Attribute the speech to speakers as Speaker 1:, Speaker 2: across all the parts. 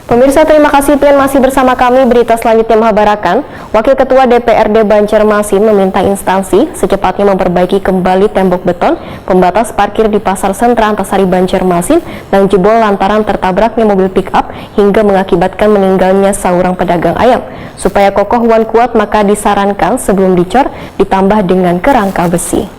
Speaker 1: Pemirsa, terima kasih Pian masih bersama kami. Berita selanjutnya mengabarkan, Wakil Ketua DPRD Banjarmasin meminta instansi secepatnya memperbaiki kembali tembok beton pembatas parkir di Pasar Sentra Antasari Banjarmasin yang jebol lantaran tertabraknya mobil pick-up hingga mengakibatkan meninggalnya seorang pedagang ayam. Supaya kokoh wan kuat, maka disarankan sebelum dicor ditambah dengan kerangka besi.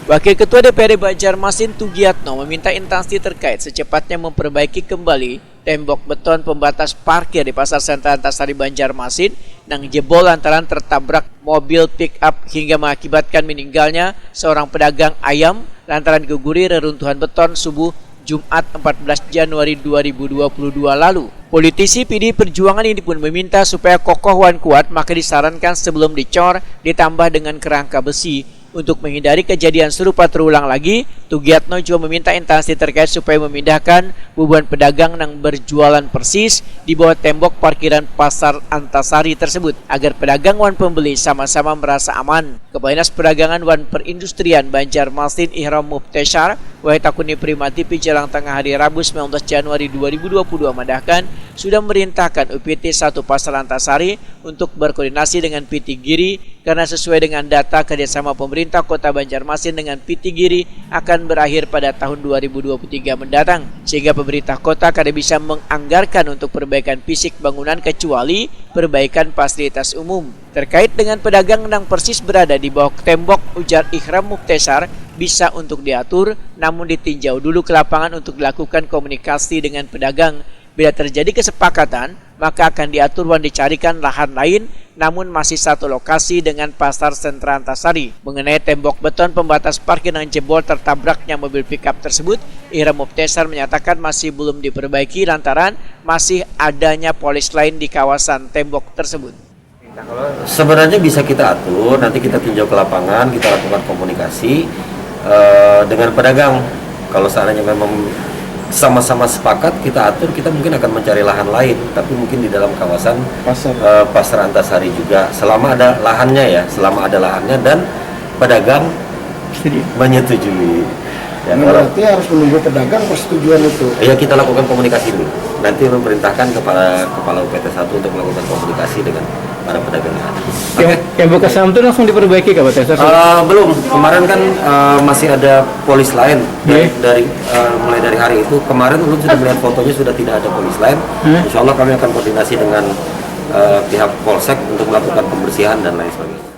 Speaker 2: Wakil Ketua DPRD Banjarmasin Tugiatno meminta instansi terkait secepatnya memperbaiki kembali tembok beton pembatas parkir di Pasar Sentra Antasari Banjarmasin yang jebol lantaran tertabrak mobil pick-up hingga mengakibatkan meninggalnya seorang pedagang ayam lantaran diguguri reruntuhan beton subuh Jumat 14 Januari 2022 lalu. Politisi PD Perjuangan ini pun meminta supaya kokoh wan kuat, maka disarankan sebelum dicor ditambah dengan kerangka besi. Untuk menghindari kejadian serupa terulang lagi, Tugiatno juga meminta instansi terkait supaya memindahkan beban pedagang yang berjualan persis di bawah tembok parkiran Pasar Antasari tersebut agar pedagang wan pembeli sama-sama merasa aman. Kepala Dinas Perdagangan wan Perindustrian Banjarmasin Ihram Mufteshar Wahitakuni Prima TV Jelang Tengah hari Rabu 19 Januari 2022 mendahkan sudah merintahkan UPT 1 Pasar Antasari untuk berkoordinasi dengan PT Giri karena sesuai dengan data kerjasama pemerintah Kota Banjarmasin dengan PT Giri akan berakhir pada tahun 2023 mendatang, sehingga pemerintah kota kada bisa menganggarkan untuk perbaikan fisik bangunan kecuali perbaikan fasilitas umum. Terkait dengan pedagang yang persis berada di bawah tembok, ujar Ihram Mufteshar, bisa untuk diatur, namun ditinjau dulu ke lapangan untuk dilakukan komunikasi dengan pedagang. Bila terjadi kesepakatan, maka akan diatur dan dicarikan lahan lain, namun masih satu lokasi dengan Pasar Sentra Antasari. Mengenai tembok beton pembatas parkir yang jebol tertabraknya mobil pickup tersebut, Ihram Mufteshar menyatakan masih belum diperbaiki lantaran masih adanya polis lain di kawasan tembok tersebut.
Speaker 3: Sebenarnya bisa kita atur, nanti kita tinjau ke lapangan, kita lakukan komunikasi dengan pedagang. Kalau seandainya memang sama-sama sepakat, kita atur, kita mungkin akan mencari lahan lain, tapi mungkin di dalam kawasan Pasar Antasari juga, selama ada lahannya ya, selama ada lahannya dan pedagang menyetujui. Ya,
Speaker 4: berarti harus menunggu pedagang persetujuan itu.
Speaker 3: Ya, kita lakukan komunikasi dulu. Nanti memerintahkan kepala UPT 1 untuk melakukan komunikasi dengan para pedagang yang ada.
Speaker 5: Yang bekas saham itu langsung diperbaiki Kak Pak?
Speaker 3: Belum. Kemarin kan masih ada polis lain. Mulai dari hari itu. Kemarin belum sudah melihat fotonya, sudah tidak ada polis lain. Insya Allah kami akan koordinasi dengan pihak Polsek untuk melakukan pembersihan dan lain sebagainya.